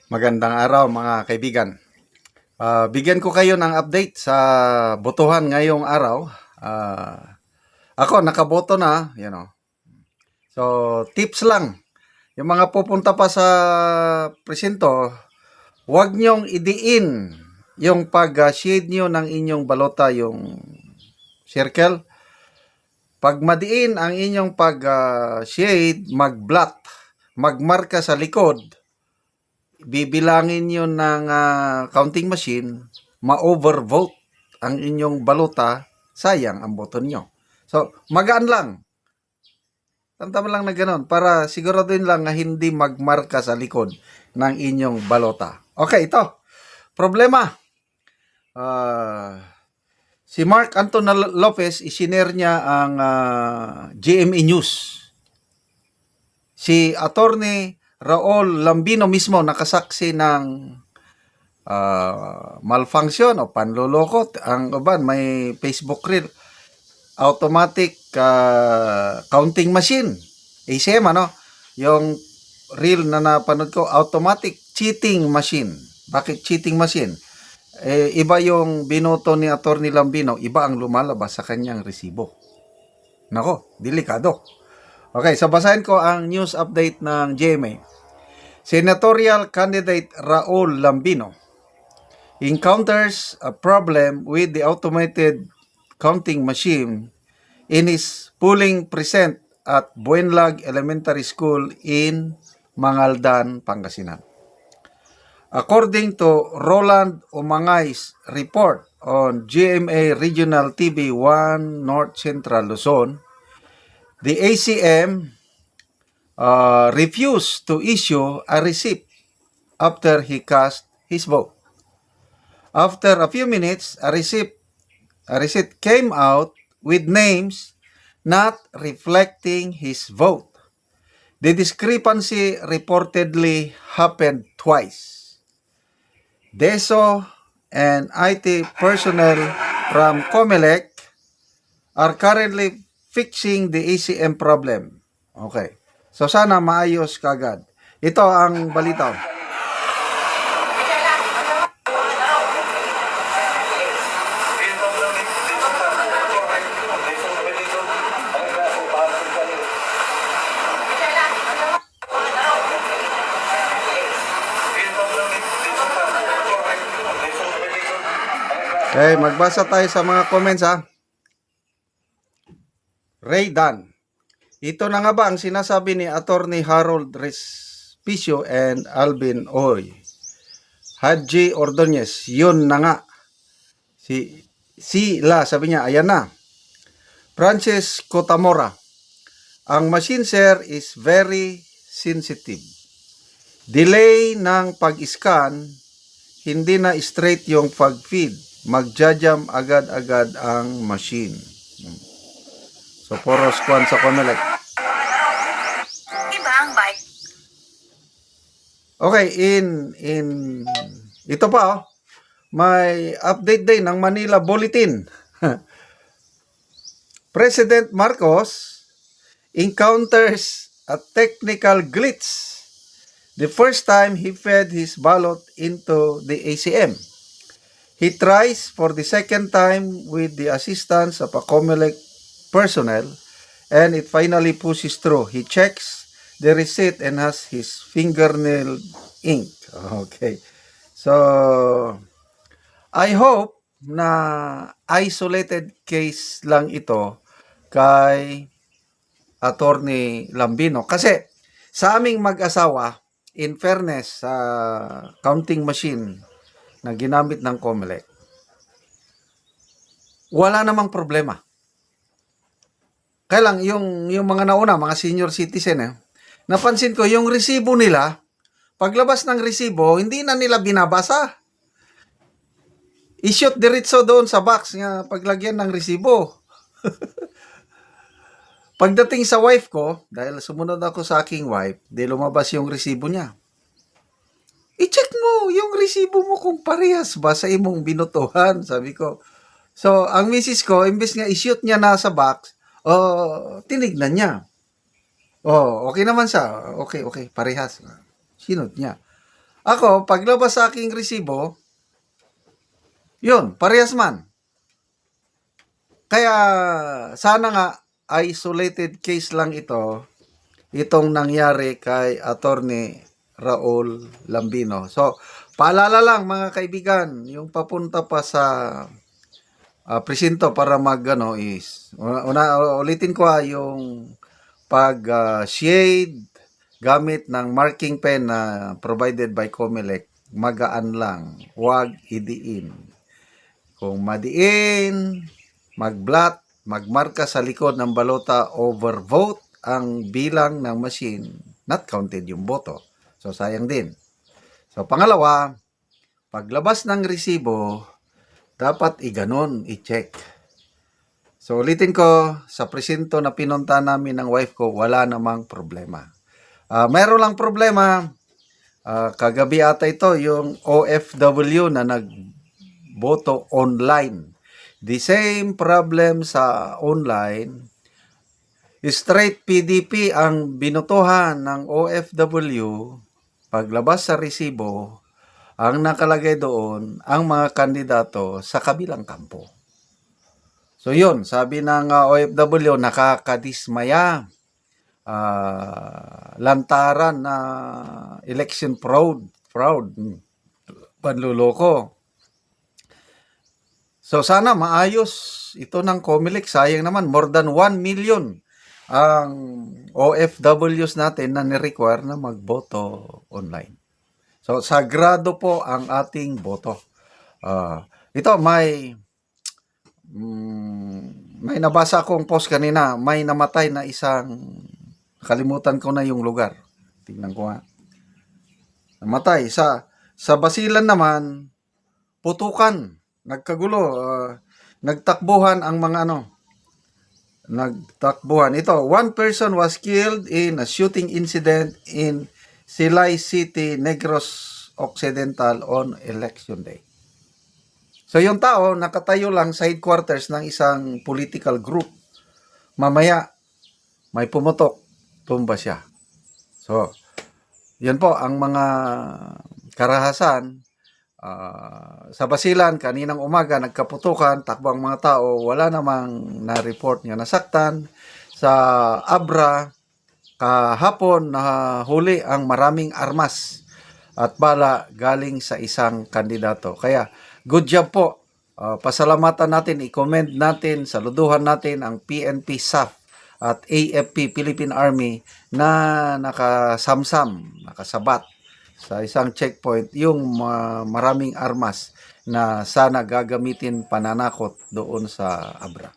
Magandang araw mga kaibigan. Bigyan ko kayo ng update sa botohan ngayong araw. Ako nakaboto na, So tips lang, yung mga pupunta pa sa presinto, huwag nyong idiin yung pag-shade nyo ng inyong balota, yung circle. Pag madiin ang inyong pag-shade, mag-blot, magmarka sa likod, bibilangin yun ng counting machine, ma-overvote ang inyong balota, sayang ang boto nyo. So, magaan lang. Tantama lang na gano'n para siguraduhin lang na hindi magmarka sa likod ng inyong balota. Okay, ito. Problema. Si Mark Anton Lopez, isinare niya ang GMA News. Si Attorney Raul Lambino mismo nakasaksi ng malfunction o panloloko. Ang uban may Facebook reel, automatic counting machine, ACM yung reel na napanood ko, automatic cheating machine. Bakit cheating machine? Iba yung binoto ni Attorney Lambino, iba ang lumalabas sa kanyang resibo. Nako, delikado. Okay, so basahin ko ang news update ng GMA. Senatorial candidate Raul Lambino encounters a problem with the automated counting machine in his polling precinct at Buenlag Elementary School in Mangaldan, Pangasinan. According to Roland Umangay's report on GMA Regional TV 1 North Central Luzon, the ACM refused to issue a receipt after he cast his vote. After a few minutes, a receipt came out with names not reflecting his vote. The discrepancy reportedly happened twice. DESO and IT personnel from COMELEC are currently fixing the ACM problem. Okay. So sana maayos kagad. Ito ang balita. Okay, magbasa tayo sa mga comments ha. Ray Dan. Ito na nga ba ang sinasabi ni Attorney Harold Respicio and Alvin Oy? Haji Ordonez, yun na nga. Sila, sabi niya, ayan na. Francis Cotamora, ang machine sir is very sensitive. Delay ng pag-scan, hindi na straight yung pag-feed. Magja-jam agad-agad ang machine. So, poros kwan sa COMELEC. Iba ang bike. Okay, ito pa may update din ng Manila Bulletin. President Marcos encounters a technical glitch the first time he fed his ballot into the ACM. He tries for the second time with the assistance of a COMELEC personnel, and it finally pushes through. He checks the receipt and has his fingernail ink. Okay. So, I hope na isolated case lang ito kay Attorney Lambino. Kasi sa aming mag-asawa, in fairness sa counting machine na ginamit ng COMELEC, wala namang problema. Kaya lang, yung mga nauna, mga senior citizen, napansin ko, yung resibo nila, paglabas ng resibo, hindi na nila binabasa. I-shoot diretso doon sa box nga paglagyan ng resibo. Pagdating sa wife ko, dahil sumunod ako sa aking wife, di lumabas yung resibo niya. I-check mo yung resibo mo kung parehas ba sa imong binutuhan, sabi ko. So, ang misis ko, imbes nga i-shoot niya na sa box, tinignan niya. Okay naman siya. Okay, parehas. Sinod niya. Ako, paglabas sa aking resibo, yun, parehas man. Kaya, sana nga, isolated case lang ito, itong nangyari kay Attorney Raul Lambino. So, paalala lang mga kaibigan, yung papunta pa sa presinto para ulitin ko yung pag shade gamit ng marking pen na provided by Comelec, magaan lang, huwag idiin. Kung madiin, magblat, magmarka sa likod ng balota overvote ang bilang ng machine, not counted yung boto. So, sayang din. So, pangalawa, paglabas ng resibo, dapat iganon, i-check. So, ulitin ko, sa presinto na pinunta namin ng wife ko, wala namang problema. Mayroon lang problema, kagabi ata ito, yung OFW na nagboto online. The same problem sa online, straight PDP ang binutuhan ng OFW, paglabas sa resibo, ang nakalagay doon, ang mga kandidato sa kabilang kampo. So yun, sabi ng OFW, nakakadismaya, lantaran na election fraud, panluloko. So sana maayos ito ng Comelec, sayang naman, more than 1 million ang OFWs natin na ni-require na magboto online. So, sagrado po ang ating boto. Ito, may nabasa akong post kanina. May namatay na isang, kalimutan ko na yung lugar. Tingnan ko nga. Namatay. Sa Basilan naman, putukan. Nagkagulo. Nagtakbuhan ang mga nagtakbuhan. Ito, one person was killed in a shooting incident in Silay City, Negros Occidental on election day. So yung tao nakatayo lang sa headquarters ng isang political group. Mamaya may pumutok, tumba siya. So, yan po ang mga karahasan. Sa Basilan, kaninang umaga nagkaputukan, takbo ang mga tao, wala namang na-report nga nasaktan. Sa Abra, kahapon nahuli ang maraming armas at bala galing sa isang kandidato. Kaya good job po. Pasalamatan natin, i-commend natin, saluduhan natin ang PNP SAF at AFP Philippine Army na nakasabat sa isang checkpoint yung maraming armas na sana gagamitin pananakot doon sa Abra.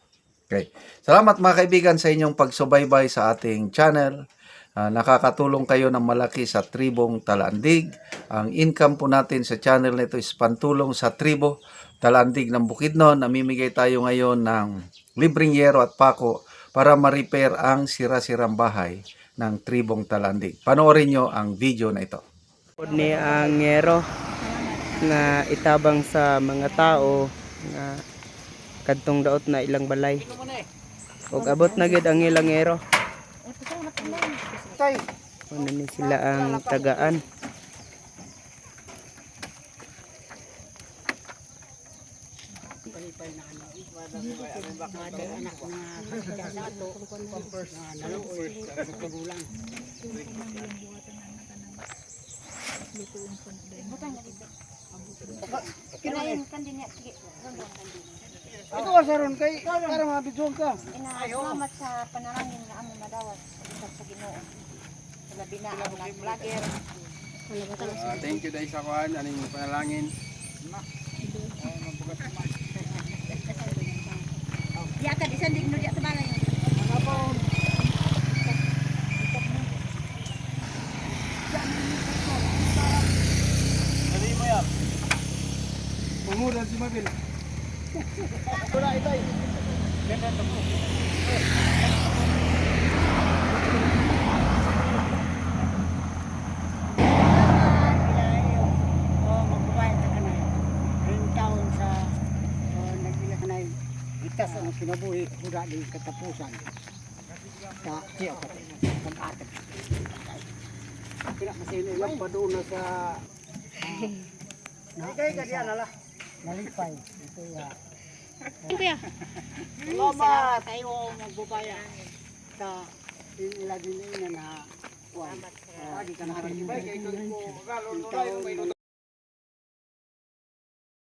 Okay. Salamat mga kaibigan sa inyong pagsubaybay sa ating channel. Nakakatulong kayo ng malaki sa tribong Talandig. Ang income po natin sa channel nito is pantulong sa tribo Talandig ng Bukidnon. Namimigay tayo ngayon ng libreng yero at pako para ma-repair ang sira-sirang bahay ng tribong Talandig. Panoorin nyo ang video na ito. Ni ang yero nga itabang sa mga tao nga kadtong daot na ilang balay. Ug abot na gid ang ilang yero. Ano ni sila ang tagaan. Kinain kan din niya. Ito kasaron kay para mabidyon ka. Salamat sa panalangin nga among madawat sa Ginoo. Sa labi na ang mga vlogger. Thank you dahil sa kuan aning panalangin. Diya ka isan digno diya sa balay. Mamudan si Mabil. Itas ang kinabuhi huda di katapusan sa siya ka pag-atag. Pila masino lang pa doon na sa Ikay ka diyan ala. nalipay. Ito ya. Kuya. Salamat kayo magbubaya. Sa ilagin na na. Salamat. Adi ka na haribay kay ko magalon